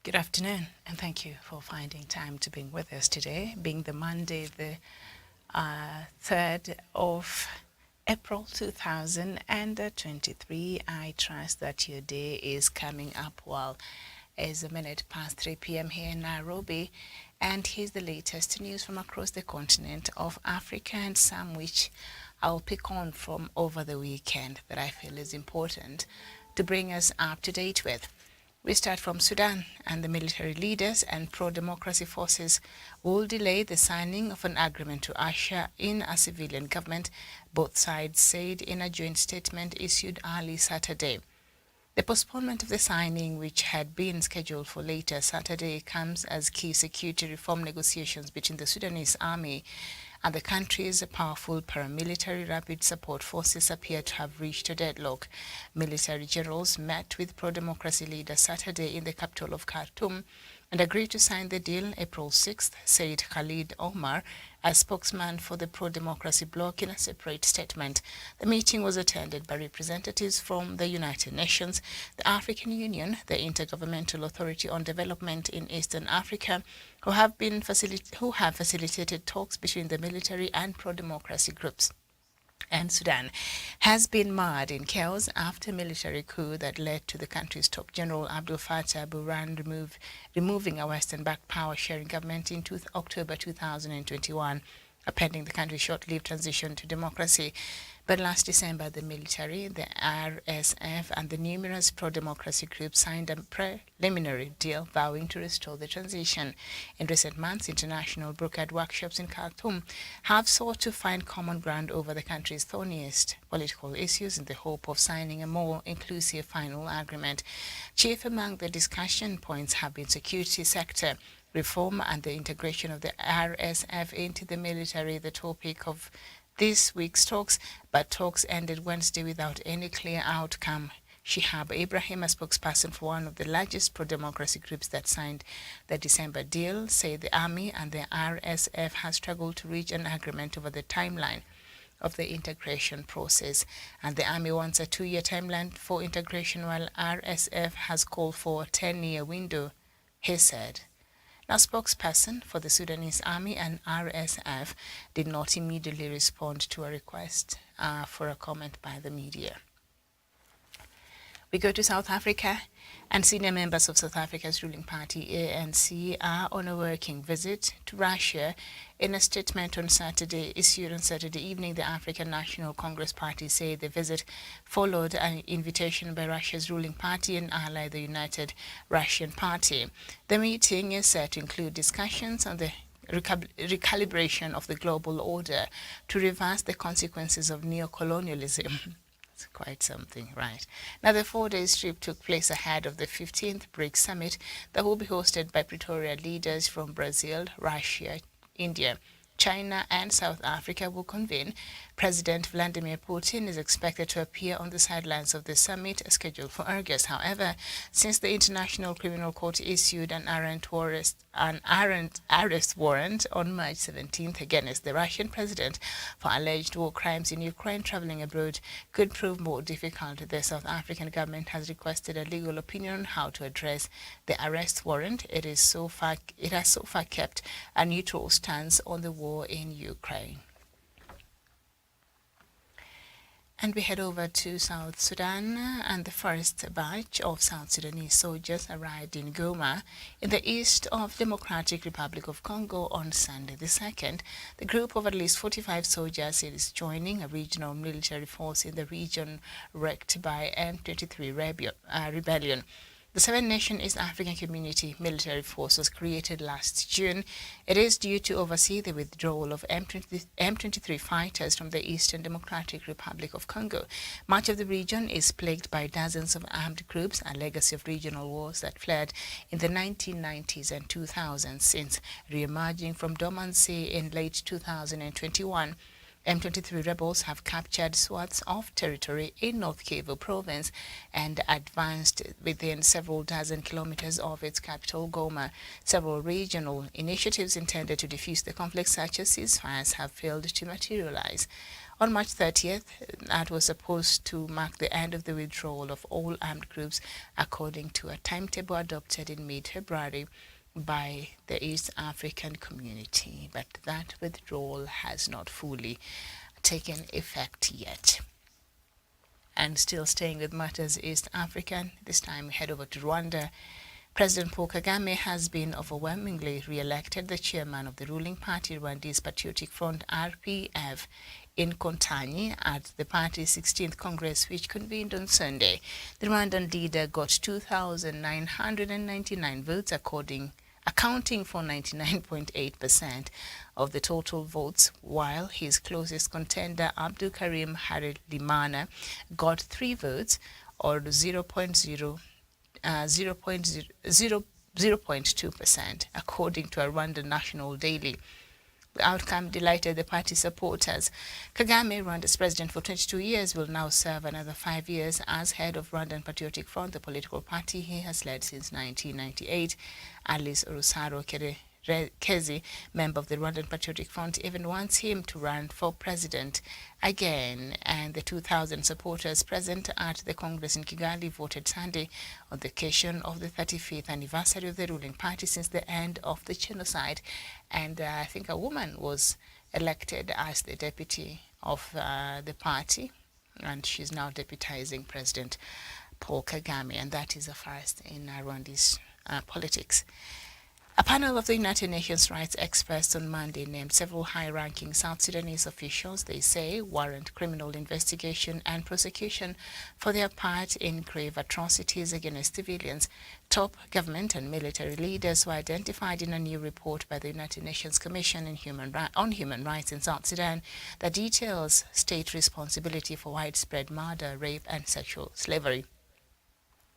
Good afternoon, and thank you for finding time to be with us today, being the Monday, the 3rd of April 2023. I trust that your day is coming up well. It's a minute past 3 p.m. here in Nairobi, and here's the latest news from across the continent of Africa, and some which I'll pick on from over the weekend that I feel is important to bring us up to date with. We start from Sudan, and the military leaders and pro-democracy forces will delay the signing of an agreement to usher in a civilian government, both sides said in a joint statement issued early Saturday. The postponement of the signing, which had been scheduled for later Saturday, comes as key security reform negotiations between the Sudanese army and the country's powerful paramilitary rapid support forces appear to have reached a deadlock. Military generals met with pro-democracy leaders Saturday in the capital of Khartoum and agreed to sign the deal April 6th, said Khalid Omar, a spokesman for the pro-democracy bloc, in a separate statement. The meeting was attended by representatives from the United Nations, the African Union, the Intergovernmental Authority on Development in Eastern Africa, who have facilitated talks between the military and pro-democracy groups. And Sudan has been mired in chaos after a military coup that led to the country's top general Abdel Fattah Burhan removing a Western-backed power-sharing government in October 2021, pending the country's short-lived transition to democracy. But last December, the military, the RSF, and the numerous pro-democracy groups signed a preliminary deal vowing to restore the transition. In recent months, international brokered workshops in Khartoum have sought to find common ground over the country's thorniest political issues in the hope of signing a more inclusive final agreement. Chief among the discussion points have been security sector reform and the integration of the RSF into the military, the topic of this week's talks, but talks ended Wednesday without any clear outcome. Shihab Ibrahim, a spokesperson for one of the largest pro-democracy groups that signed the December deal, said the army and the RSF have struggled to reach an agreement over the timeline of the integration process, and the army wants a 2-year timeline for integration, while RSF has called for a 10-year window, he said. Now, spokesperson for the Sudanese army and RSF did not immediately respond to a request for a comment by the media. We go to South Africa, and senior members of South Africa's ruling party, ANC, are on a working visit to Russia. In a statement issued on Saturday evening, the African National Congress Party said the visit followed an invitation by Russia's ruling party and ally, the United Russian Party. The meeting is set to include discussions on the recalibration of the global order to reverse the consequences of neocolonialism. It's quite something, right? Now, the 4-day trip took place ahead of the 15th Brics summit that will be hosted by Pretoria leaders from Brazil, Russia, India, China, and South Africa will convene. President Vladimir Putin is expected to appear on the sidelines of the summit scheduled for August. However, since the International Criminal Court issued an arrest warrant on March 17th against the Russian president for alleged war crimes in Ukraine, traveling abroad could prove more difficult. The South African government has requested a legal opinion on how to address the arrest warrant. It has so far kept a neutral stance on the war in Ukraine. And we head over to South Sudan, and the first batch of South Sudanese soldiers arrived in Goma in the east of Democratic Republic of Congo on Sunday the 2nd. The group of at least 45 soldiers is joining a regional military force in the region wrecked by M23 rebellion. The Seven-Nation East African Community Military Force was created last June. It is due to oversee the withdrawal of M23 fighters from the Eastern Democratic Republic of Congo. Much of the region is plagued by dozens of armed groups, a legacy of regional wars that flared in the 1990s and 2000s, since re-emerging from dormancy in late 2021. M23 rebels have captured swaths of territory in North Kivu province and advanced within several dozen kilometers of its capital, Goma. Several regional initiatives intended to defuse the conflict, such as ceasefires, have failed to materialize. On March 30th, that was supposed to mark the end of the withdrawal of all armed groups, according to a timetable adopted in mid-February by the East African community. But that withdrawal has not fully taken effect yet. And still staying with matters East African, this time we head over to Rwanda. President Paul Kagame has been overwhelmingly re-elected the chairman of the ruling party Rwandese Patriotic Front RPF in Kontanyi at the party's 16th Congress, which convened on Sunday. The Rwandan leader got 2,999 votes, accounting for 99.8% of the total votes, while his closest contender, Abdul Karim Harelimana, got 3 votes, or 0.2%, according to a Rwandan national daily. The outcome delighted the party supporters. Kagame, Rwanda's president for 22 years, will now serve another 5 years as head of Rwandan Patriotic Front, the political party he has led since 1998. Alice Orusaro Kezi, member of the Rwandan Patriotic Front, even wants him to run for president again. And the 2,000 supporters present at the Congress in Kigali voted Sunday on the occasion of the 35th anniversary of the ruling party since the end of the genocide. And I think a woman was elected as the deputy of the party, and she's now deputizing President Paul Kagame, and that is a first in Rwanda's politics. A panel of the United Nations rights experts on Monday named several high-ranking South Sudanese officials they say warrant criminal investigation and prosecution for their part in grave atrocities against civilians. Top government and military leaders were identified in a new report by the United Nations Commission on Human Rights in South Sudan that details state responsibility for widespread murder, rape, and sexual slavery.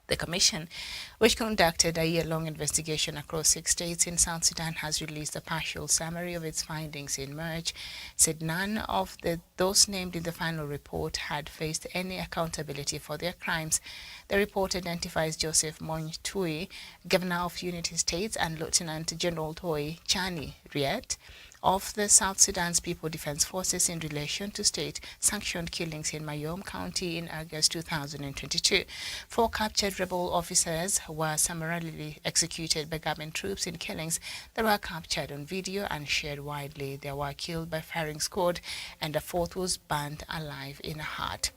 The Commission, which conducted a year-long investigation across 6 states in South Sudan, has released a partial summary of its findings in March, said none of those named in the final report had faced any accountability for their crimes. The report identifies Joseph Montui, Governor of Unity States, and Lieutenant General Toy Chani Riet of the South Sudan's People Defense Forces in relation to state-sanctioned killings in Mayom County in August 2022. 4 captured rebel officers were summarily executed by government troops in killings that were captured on video and shared widely. They were killed by firing squad, and a 4th was burned alive in a hut.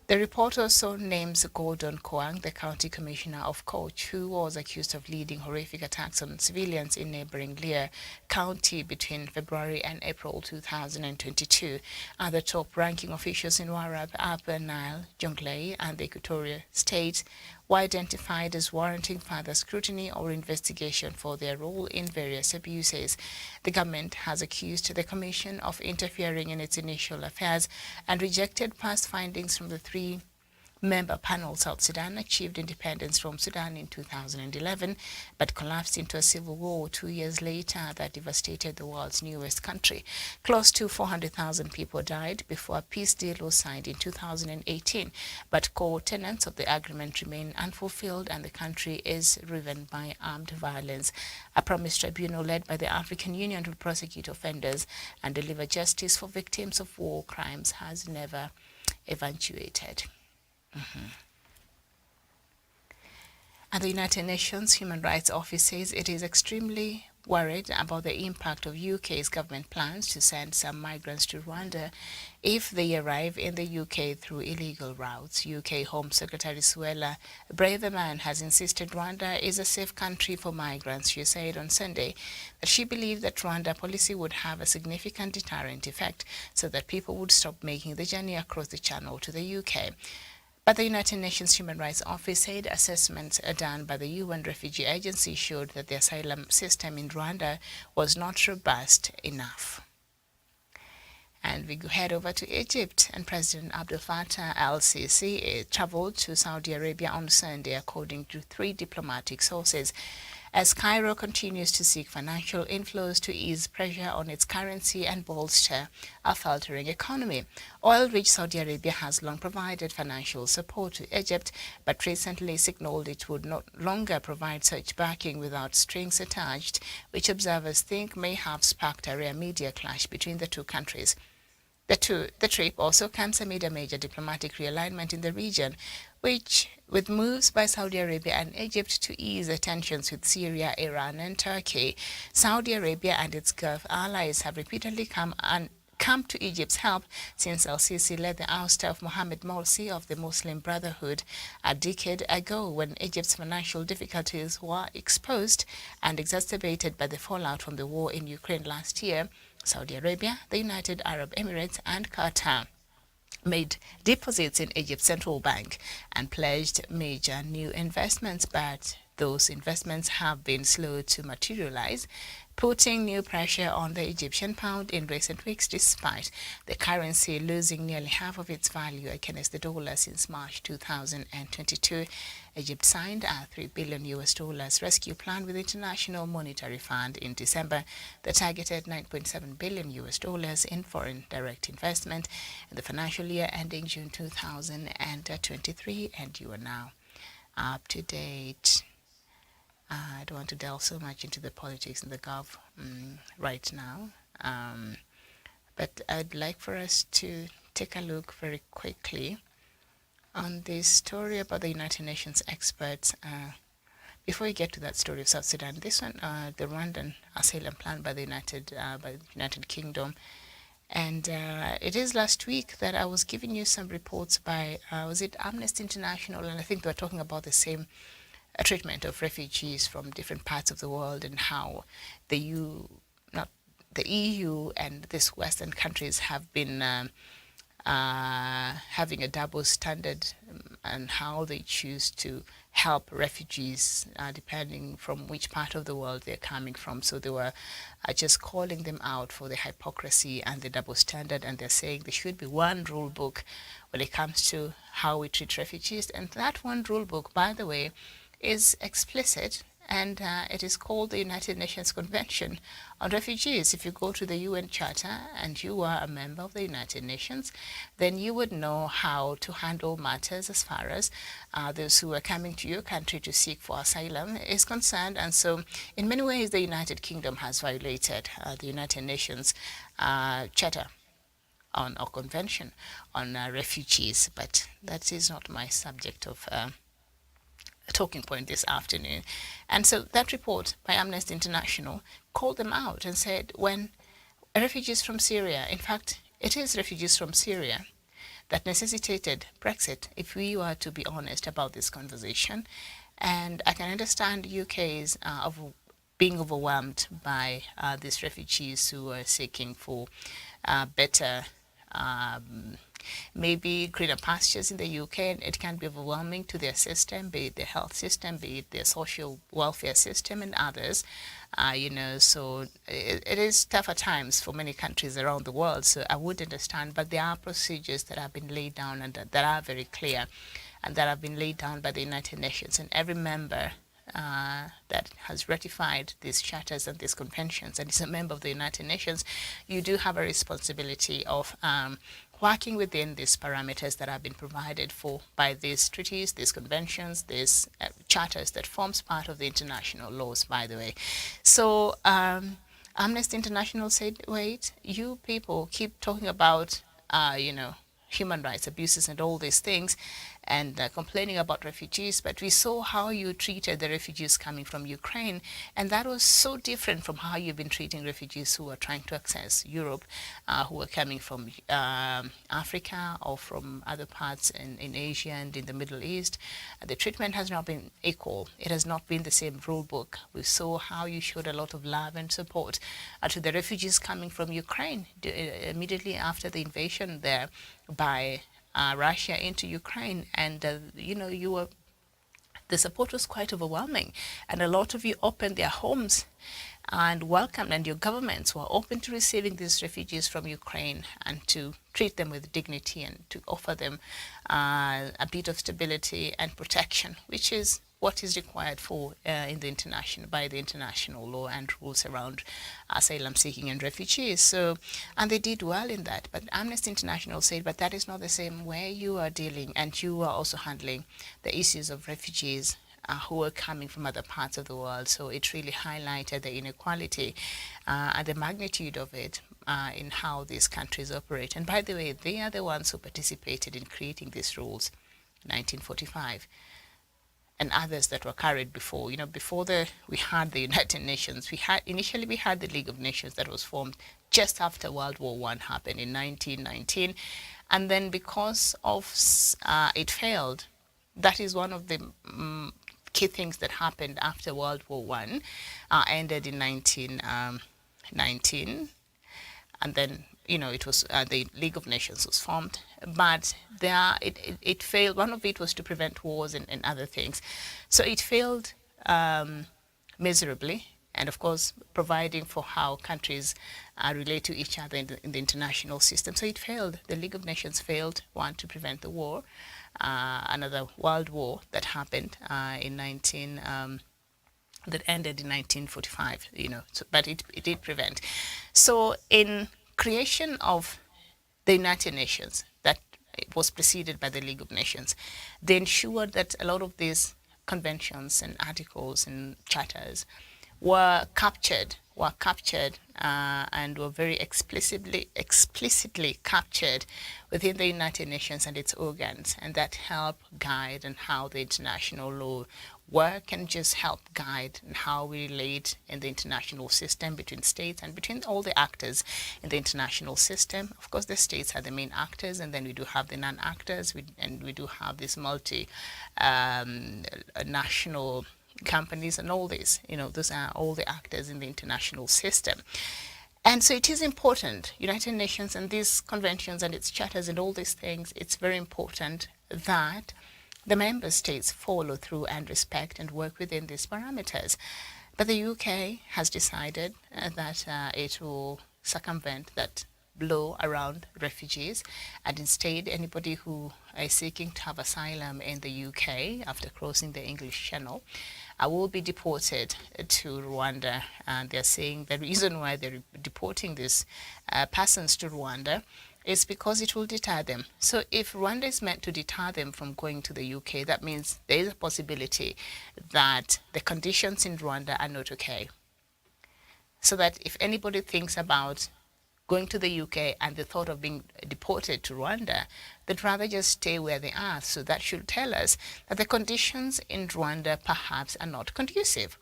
The report also names Gordon Koang, the county commissioner of Koch, who was accused of leading horrific attacks on civilians in neighboring Lear County between February and April 2022. Other top-ranking officials in Warab, Upper Nile, Jonglei, and the Equatorial States were identified as warranting further scrutiny or investigation for their role in various abuses. The government has accused the Commission of interfering in its initial affairs and rejected past findings from the 3-member panel. South Sudan achieved independence from Sudan in 2011, but collapsed into a civil war 2 years later that devastated the world's newest country. Close to 400,000 people died before a peace deal was signed in 2018, but core tenets of the agreement remain unfulfilled, and the country is riven by armed violence. A promised tribunal led by the African Union to prosecute offenders and deliver justice for victims of war crimes has never eventuated. And the United Nations Human Rights Office says it is extremely worried about the impact of UK's government plans to send some migrants to Rwanda if they arrive in the UK through illegal routes. UK Home Secretary Suella Braverman has insisted Rwanda is a safe country for migrants. She said on Sunday that she believed that Rwanda policy would have a significant deterrent effect so that people would stop making the journey across the channel to the UK. But the United Nations Human Rights Office said assessments done by the UN Refugee Agency showed that the asylum system in Rwanda was not robust enough. And we head over to Egypt, and President Abdel Fattah al-Sisi traveled to Saudi Arabia on Sunday, according to 3 diplomatic sources, as Cairo continues to seek financial inflows to ease pressure on its currency and bolster a faltering economy. Oil-rich Saudi Arabia has long provided financial support to Egypt, but recently signaled it would no longer provide such backing without strings attached, which observers think may have sparked a rare media clash between the 2 countries. The trip also comes amid a major diplomatic realignment in the region, which, with moves by Saudi Arabia and Egypt to ease the tensions with Syria, Iran, and Turkey. Saudi Arabia and its Gulf allies have repeatedly come to Egypt's help since al-Sisi led the ouster of Mohammed Morsi of the Muslim Brotherhood a decade ago, when Egypt's financial difficulties were exposed and exacerbated by the fallout from the war in Ukraine last year. Saudi Arabia, the United Arab Emirates, and Qatar made deposits in Egypt's central bank and pledged major new investments, but those investments have been slow to materialize, putting new pressure on the Egyptian pound in recent weeks, despite the currency losing nearly half of its value against the dollar since March 2022. Egypt signed a $3 billion rescue plan with the International Monetary Fund in December that targeted $9.7 billion in foreign direct investment in the financial year ending June 2023. And you are now up to date. I don't want to delve so much into the politics in the Gulf right now, but I'd like for us to take a look very quickly on this story about the United Nations experts. Before we get to that story of South Sudan, this one, the Rwandan asylum plan by the United Kingdom. And it is last week that I was giving you some reports by, was it Amnesty International? And I think they were talking about the same treatment of refugees from different parts of the world, and how the EU and these Western countries have been having a double standard, and how they choose to help refugees depending from which part of the world they're coming from. So they were just calling them out for the hypocrisy and the double standard, and they're saying there should be one rule book when it comes to how we treat refugees. And that one rule book, by the way, is explicit, and it is called the United Nations Convention on Refugees. If you go to the UN Charter and you are a member of the United Nations, then you would know how to handle matters as far as those who are coming to your country to seek for asylum is concerned. And so in many ways, the United Kingdom has violated the United Nations Charter or Convention on refugees, but that is not my subject of a talking point this afternoon. And so that report by Amnesty International called them out and said, when refugees from Syria, in fact, it is refugees from Syria that necessitated Brexit, if we were to be honest about this conversation. And I can understand UK's being overwhelmed by these refugees who are seeking for better maybe greener pastures in the UK, and it can be overwhelming to their system, be it their health system, be it their social welfare system, and others. So it is tough at times for many countries around the world. So I would understand, but there are procedures that have been laid down and that are very clear, and that have been laid down by the United Nations, and every member that has ratified these charters and these conventions and is a member of the United Nations, you do have a responsibility of working within these parameters that have been provided for by these treaties, these conventions, these charters that forms part of the international laws, by the way. So Amnesty International said, wait, you people keep talking about, human rights abuses and all these things, and complaining about refugees, but we saw how you treated the refugees coming from Ukraine, and that was so different from how you've been treating refugees who are trying to access Europe, who are coming from Africa or from other parts in Asia and in the Middle East. The treatment has not been equal. It has not been the same rule book. We saw how you showed a lot of love and support to the refugees coming from Ukraine immediately after the invasion there by Russia into Ukraine, and the support was quite overwhelming, and a lot of you opened their homes and welcomed, and your governments were open to receiving these refugees from Ukraine and to treat them with dignity and to offer them a bit of stability and protection, which is what is required for by the international law and rules around asylum seeking and refugees. So, and they did well in that. But Amnesty International said, but that is not the same way you are dealing, and you are also handling the issues of refugees who are coming from other parts of the world. So it really highlighted the inequality and the magnitude of it. in how these countries operate. And by the way, they are the ones who participated in creating these rules in 1945 and others that were carried before. Before we had the United Nations, initially we had the League of Nations that was formed just after World War I happened in 1919. And then because of it failed, that is one of the key things that happened after World War I, ended in 1919. And then, it was the League of Nations was formed, but it failed. One of it was to prevent wars and other things. So it failed miserably, and of course, providing for how countries relate to each other in the international system. So it failed. The League of Nations failed, one, to prevent the war, another world war that happened that ended in 1945, but it did prevent. So in creation of the United Nations, that was preceded by the League of Nations, they ensured that a lot of these conventions and articles and charters were captured and were very explicitly captured within the United Nations and its organs, and that help guide and how the international law work and just help guide and how we relate in the international system between states and between all the actors in the international system. Of course, the states are the main actors, and then we do have the non-actors, and we do have this national companies and all this. Those are all the actors in the international system. And so it is important, United Nations and these conventions and its charters and all these things, it's very important that the member states follow through and respect and work within these parameters. But the UK has decided that it will circumvent that law around refugees, and instead anybody who is seeking to have asylum in the UK after crossing the English Channel will be deported to Rwanda. And they're saying the reason why they're deporting these persons to Rwanda is because it will deter them. So if Rwanda is meant to deter them from going to the UK, that means there is a possibility that the conditions in Rwanda are not okay. So that if anybody thinks about going to the UK and the thought of being deported to Rwanda, they'd rather just stay where they are. So that should tell us that the conditions in Rwanda perhaps are not conducive,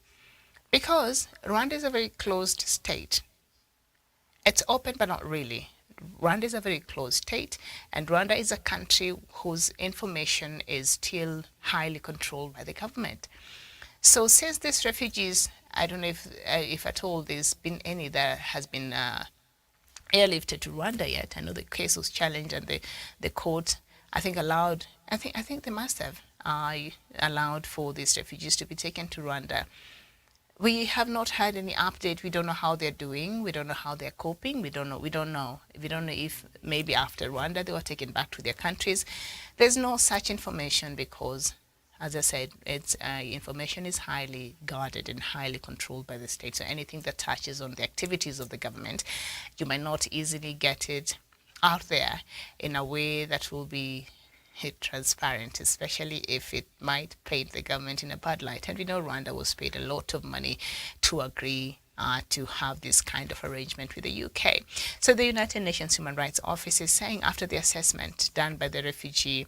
because Rwanda is a very closed state. It's open, but not really. Rwanda is a very closed state, and Rwanda is a country whose information is still highly controlled by the government. So since these refugees, I don't know if at all there's been any that has been airlifted to Rwanda yet. I know the case was challenged, and the court, I think they must have allowed for these refugees to be taken to Rwanda. We have not had any update. We don't know how they're doing. We don't know how they're coping. We don't know if maybe after Rwanda they were taken back to their countries. There's no such information because, as I said, it's information is highly guarded and highly controlled by the state. So anything that touches on the activities of the government, you might not easily get it out there in a way that will be transparent, especially if it might paint the government in a bad light. And we know Rwanda was paid a lot of money to agree to have this kind of arrangement with the UK. So the United Nations Human Rights Office is saying after the assessment done by the refugee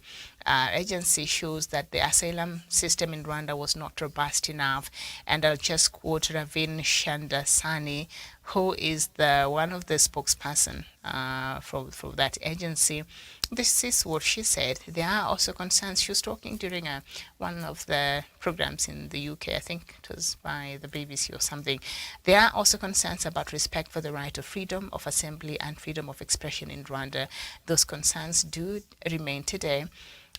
agency shows that the asylum system in Rwanda was not robust enough. And I'll just quote Ravin Shandasani, who is one of the spokesperson for that agency. This is what she said. There are also concerns. She was talking during one of the programs in the UK, I think it was by the BBC or something. There are also concerns about respect for the right of freedom of assembly and freedom of expression in Rwanda. Those concerns do remain today.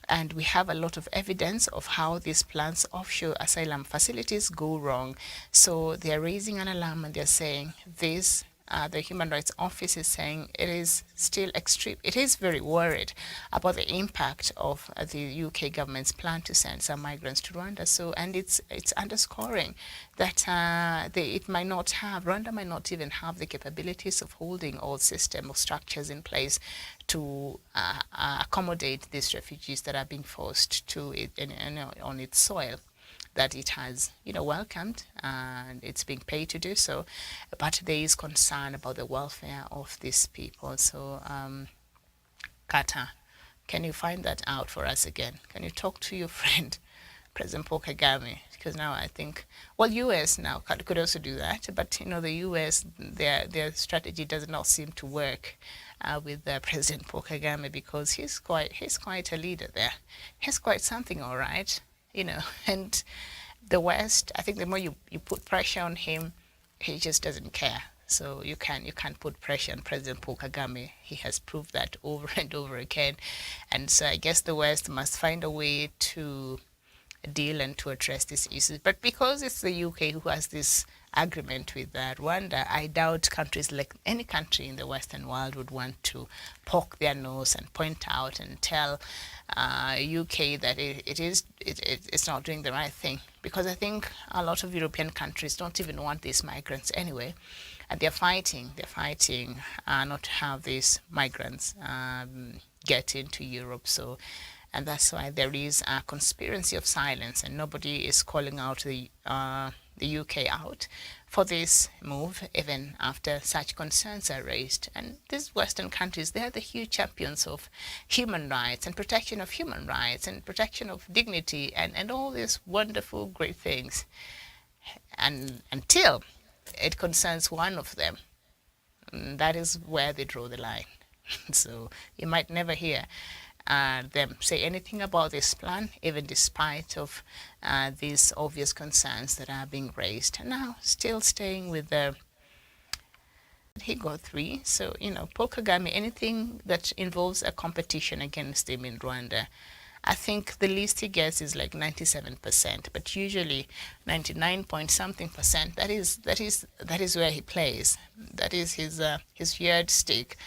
And we have a lot of evidence of how these plans offshore asylum facilities go wrong. So they're raising an alarm, and they're saying this. The Human Rights Office is saying it is still extreme. It is very worried about the impact of the UK government's plan to send some migrants to Rwanda. So, and it's underscoring that Rwanda might not even have the capabilities of holding all system or structures in place to accommodate these refugees that are being forced to it on its soil. that it has, welcomed, and it's being paid to do so. But there is concern about the welfare of these people. So, Kata, can you find that out for us again? Can you talk to your friend, President Paul Kagame? Because now I think, well, U.S. now could also do that, but the U.S. their strategy does not seem to work with President Paul Kagame, because he's quite a leader there. He's quite something, all right, and the West, I think the more you put pressure on him, he just doesn't care. So you can't put pressure on President Paul Kagame. He has proved that over and over again. And so I guess the West must find a way to deal and to address these issues. But because it's the UK who has this agreement with Rwanda, I doubt countries like any country in the Western world would want to poke their nose and point out and tell UK that it's not doing the right thing. Because I think a lot of European countries don't even want these migrants anyway. And they're fighting not to have these migrants get into Europe. So, and that's why there is a conspiracy of silence, and nobody is calling out the UK out for this move, even after such concerns are raised. And these Western countries, they are the huge champions of human rights and protection of human rights and protection of dignity and all these wonderful, great things. And until it concerns one of them, that is where they draw the line. So you might never hear them say anything about this plan, even despite of these obvious concerns that are being raised. And now still staying with he got 3. So, Paul Kagame, anything that involves a competition against him in Rwanda, I think the least he gets is like 97%, but usually 99 point something percent. That is where he plays. That is his yardstick.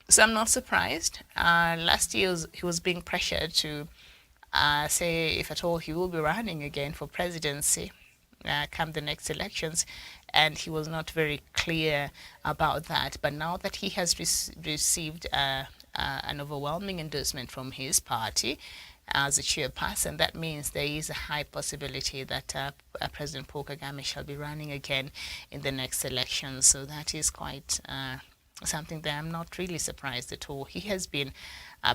So I'm not surprised. Last year he was being pressured to say, if at all, he will be running again for presidency come the next elections, and he was not very clear about that. But now that he has received an overwhelming endorsement from his party as a chairperson, that means there is a high possibility that President Paul Kagame shall be running again in the next election. So that is quite something that I'm not really surprised at all. He has been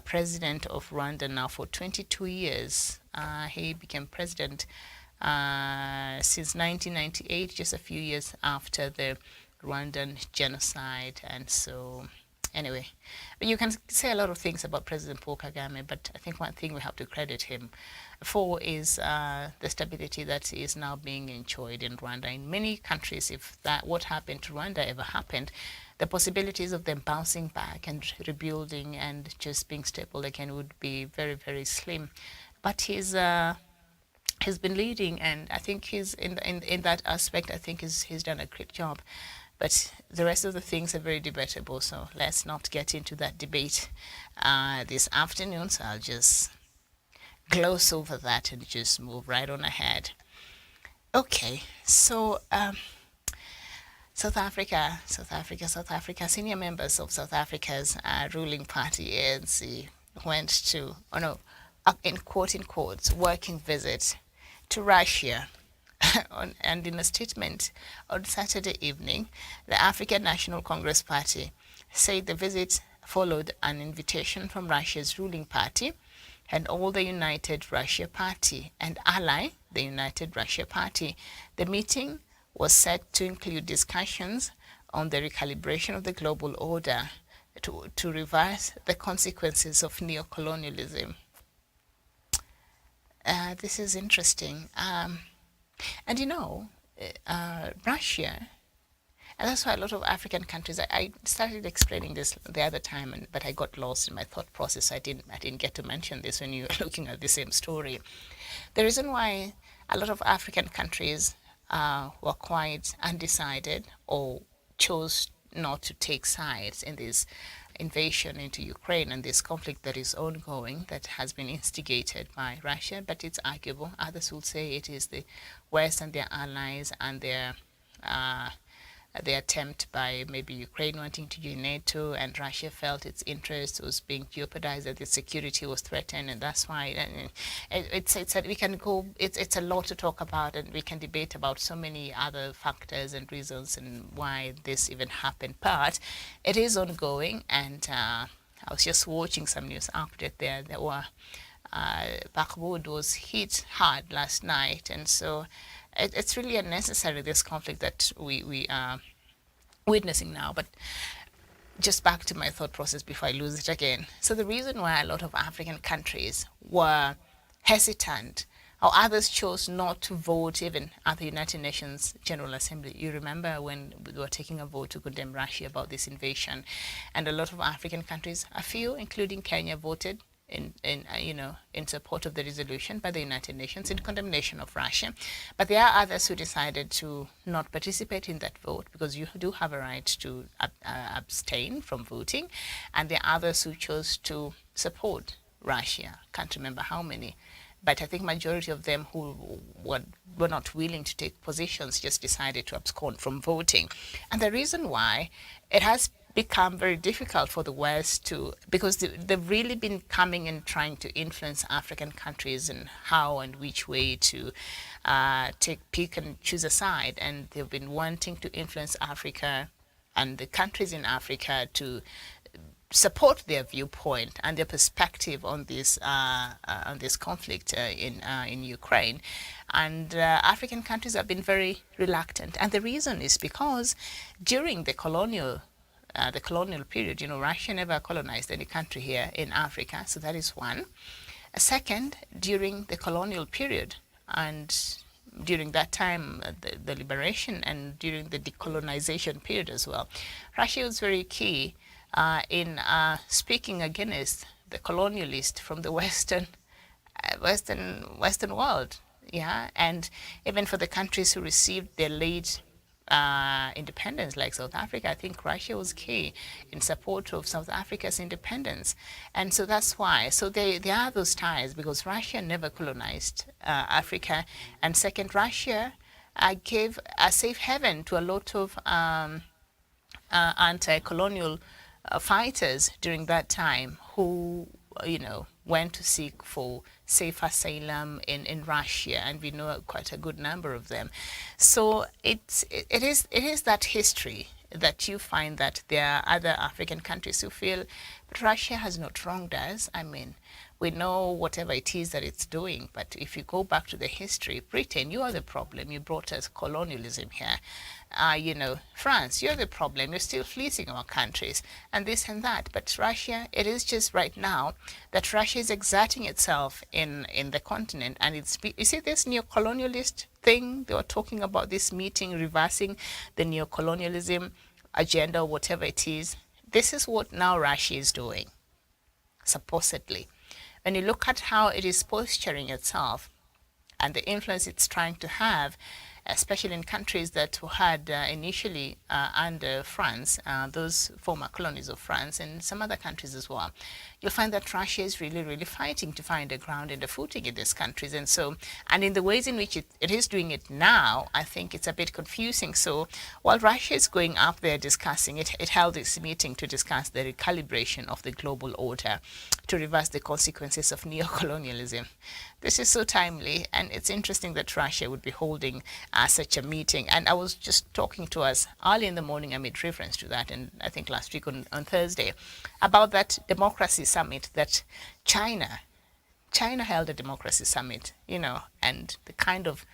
president of Rwanda now for 22 years. He became president since 1998, just a few years after the Rwandan genocide. And so, anyway, you can say a lot of things about President Paul Kagame, but I think one thing we have to credit him for is the stability that is now being enjoyed in Rwanda. In many countries, if what happened to Rwanda ever happened, the possibilities of them bouncing back and rebuilding and just being stable again would be very, very slim. But he's been leading, and I think he's in that aspect. I think he's done a great job. But the rest of the things are very debatable, so let's not get into that debate this afternoon. So I'll just gloss over that and just move right on ahead. Okay, so South Africa. Senior members of South Africa's ruling party, ANC, went to, in quotes, working visit to Russia. And in a statement on Saturday evening, the African National Congress Party said the visit followed an invitation from Russia's ruling party and all the United Russia Party and ally, the United Russia Party. The meeting was set to include discussions on the recalibration of the global order to reverse the consequences of neocolonialism. This is interesting. And Russia, and that's why a lot of African countries, I started explaining this the other time, but I got lost in my thought process. I didn't get to mention this when you were looking at the same story. The reason why a lot of African countries were quite undecided or chose not to take sides in this invasion into Ukraine and this conflict that is ongoing, that has been instigated by Russia, but it's arguable. Others will say it is the West and their allies and their the attempt by maybe Ukraine wanting to join NATO, and Russia felt its interest was being jeopardized, that its security was threatened, and that's why. And we can go. It's a lot to talk about, and we can debate about so many other factors and reasons and why this even happened. But it is ongoing, and I was just watching some news update there. There were Bakhmut was hit hard last night, and so it's really unnecessary, this conflict that we are witnessing now. But just back to my thought process before I lose it again. So the reason why a lot of African countries were hesitant, or others chose not to vote even at the United Nations General Assembly. You remember when we were taking a vote to condemn Russia about this invasion, and a lot of African countries, a few, including Kenya, voted in support of the resolution by the United Nations in condemnation of Russia. But there are others who decided to not participate in that vote, because you do have a right to abstain from voting, and there are others who chose to support Russia. Can't remember how many, but I think majority of them who were not willing to take positions just decided to abscond from voting. And the reason why it has become very difficult for the West to, because they've really been coming and trying to influence African countries and how and which way to pick and choose a side, and they've been wanting to influence Africa and the countries in Africa to support their viewpoint and their perspective on this conflict in Ukraine. And African countries have been very reluctant, and the reason is because during the colonial period, Russia never colonized any country here in Africa, so that is one. Second, during the colonial period, and during that time, the liberation, and during the decolonization period as well, Russia was very key in speaking against the colonialists from the Western world, and even for the countries who received their late independence, like South Africa. I think Russia was key in support of South Africa's independence, and so that's why. So there are those ties, because Russia never colonized Africa, and second, Russia gave a safe haven to a lot of anti-colonial fighters during that time who went to seek for safe asylum in Russia, and we know quite a good number of them. So it is that history that you find that there are other African countries who feel, but Russia has not wronged us. I mean, we know whatever it is that it's doing, but if you go back to the history, Britain, you are the problem. You brought us colonialism here. France, you're the problem. You're still fleecing our countries, and this and that. But Russia, it is just right now that Russia is exerting itself in the continent, and you see this neo-colonialist thing they were talking about, this meeting, reversing the neo-colonialism agenda or whatever it is. This is what now Russia is doing, supposedly. When you look at how it is posturing itself and the influence it's trying to have, especially in countries that had initially under France, those former colonies of France, and some other countries as well, you'll find that Russia is really, really fighting to find a ground and a footing in these countries. And in the ways in which it is doing it now, I think it's a bit confusing. So while Russia is going up there discussing it, it held this meeting to discuss the recalibration of the global order to reverse the consequences of neo-colonialism. This is so timely, and it's interesting that Russia would be holding such a meeting. And I was just talking to us early in the morning, I made reference to that, and I think last week on Thursday, about that democracy summit that China held, a democracy summit, and the kind of,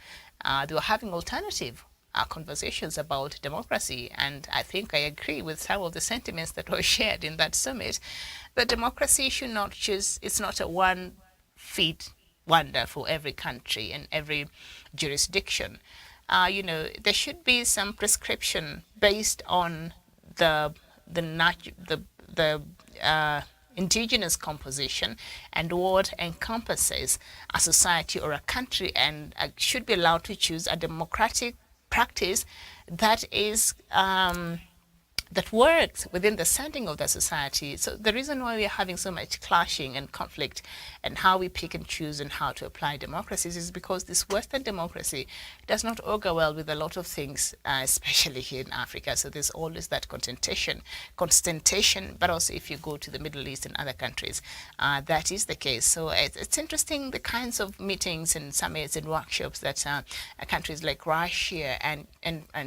they were having alternative conversations about democracy. And I think I agree with some of the sentiments that were shared in that summit, that democracy should not just, it's not a one-fit wonder for every country and every jurisdiction. There should be some prescription based on the indigenous composition and what encompasses a society or a country, and should be allowed to choose a democratic practice that is that works within the setting of the society. So the reason why we are having so much clashing and conflict and how we pick and choose and how to apply democracies is because this Western democracy does not augur well with a lot of things, especially here in Africa. So there's always that constentation, but also if you go to the Middle East and other countries, that is the case. So it's interesting the kinds of meetings and summits and workshops that countries like Russia and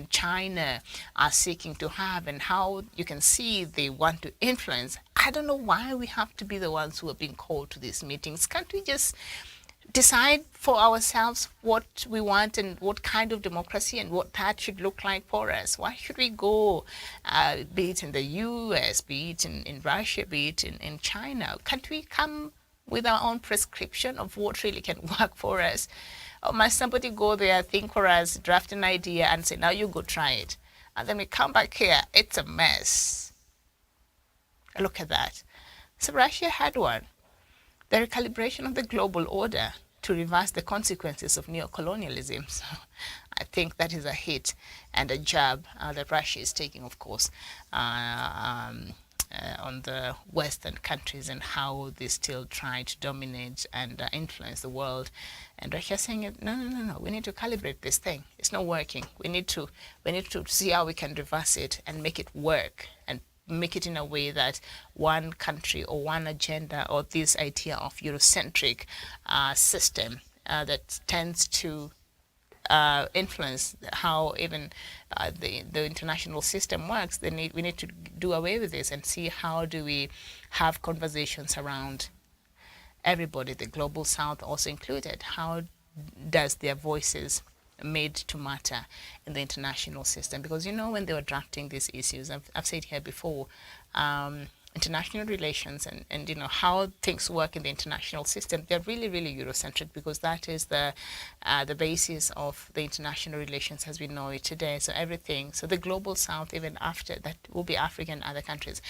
China are seeking to have, and how you can see they want to influence. I don't know why we have to be the ones who are being called to these meetings. Can't we just decide for ourselves what we want and what kind of democracy and what that should look like for us? Why should we go, be it in the US, be it in Russia, be it in China? Can't we come with our own prescription of what really can work for us? Or must somebody go there, think for us, draft an idea and say, now you go try it? And then we come back here, it's a mess. Look at that. So Russia had one. The recalibration of the global order to reverse the consequences of neocolonialism. So I think that is a hit and a jab that Russia is taking, of course, on the Western countries and how they still try to dominate and influence the world. And Russia saying, no, we need to calibrate this thing. It's not working. We need to see how we can reverse it and make it work, and make it in a way that one country or one agenda or this idea of Eurocentric system that tends to influence how even the international system works. We need to do away with this and see how do we have conversations around everybody, the global south also included. How does their voices made to matter in the international system? Because when they were drafting these issues, I've said here before, international relations and how things work in the international system, they're really, really Eurocentric, because that is the basis of the international relations as we know it today. So everything, so the global south, even after that will be Africa and other countries,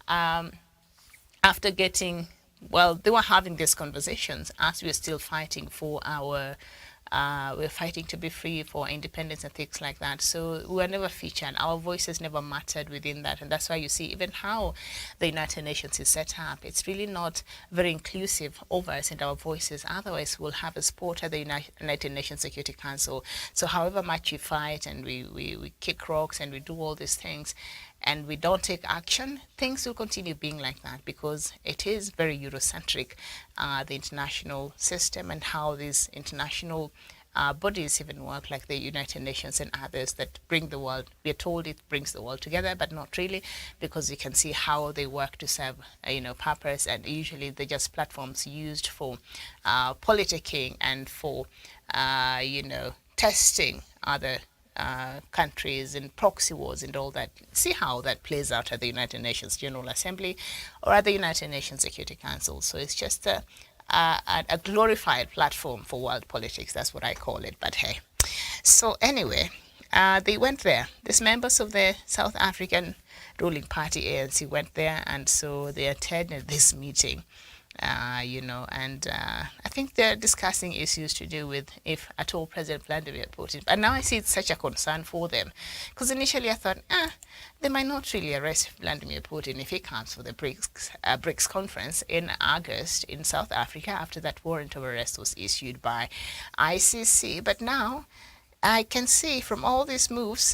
after getting, they were having these conversations as we're still fighting for we're fighting to be free, for independence and things like that. So we were never featured. Our voices never mattered within that. And that's why you see even how the United Nations is set up. It's really not very inclusive of us and our voices. Otherwise, we'll have a sport at the United Nations Security Council. So however much we fight and we kick rocks and we do all these things, and we don't take action, things will continue being like that, because it is very Eurocentric, the international system and how these international bodies even work, like the United Nations and others that bring the world. We're told it brings the world together, but not really, because you can see how they work to serve, purpose, and usually they're just platforms used for politicking and for, testing other countries and proxy wars and all that. See how that plays out at the United Nations General Assembly or at the United Nations Security Council. So it's just a glorified platform for world politics. That's what I call it. But hey, so anyway, they went there. These members of the South African ruling party ANC went there, and so they attended this meeting. And I think they're discussing issues to do with, if at all, President Vladimir Putin. But now I see it's such a concern for them, because initially I thought, they might not really arrest Vladimir Putin if he comes for the Brics conference in August in South Africa, after that warrant of arrest was issued by ICC. But now I can see from all these moves,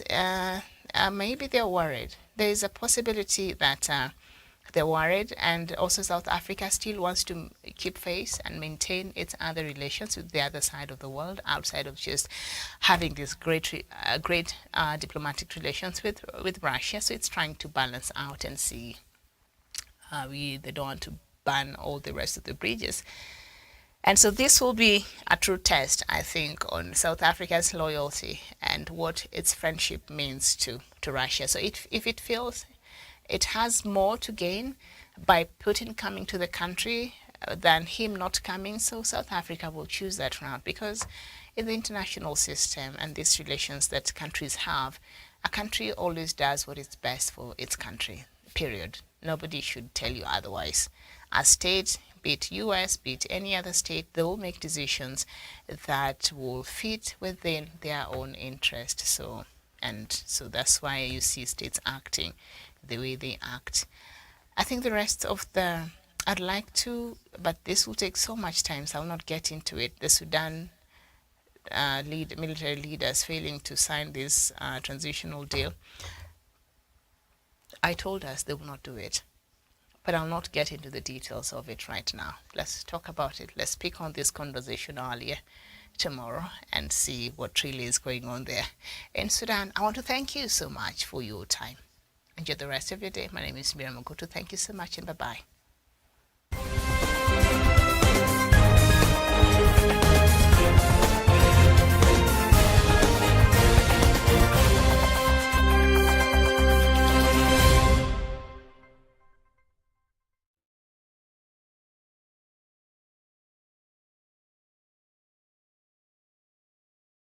maybe they're worried. There is a possibility that they're worried, and also South Africa still wants to keep face and maintain its other relations with the other side of the world, outside of just having these great diplomatic relations with Russia. So it's trying to balance out and see. They don't want to burn all the rest of the bridges. And so this will be a true test, I think, on South Africa's loyalty and what its friendship means to Russia. So if it feels it has more to gain by Putin coming to the country than him not coming, so South Africa will choose that route, because in the international system and these relations that countries have, a country always does what is best for its country, period. Nobody should tell you otherwise. A state, be it US, be it any other state, they will make decisions that will fit within their own interest. So that's why you see states acting the way they act. I think the rest of I'd like to, but this will take so much time, so I'll not get into it. The Sudan military leaders failing to sign this transitional deal. I told us they will not do it, but I'll not get into the details of it right now. Let's talk about it. Let's pick on this conversation earlier tomorrow and see what really is going on there in Sudan. I want to thank you so much for your time. Enjoy the rest of your day. My name is Miriam Ogutu. Thank you so much and bye-bye.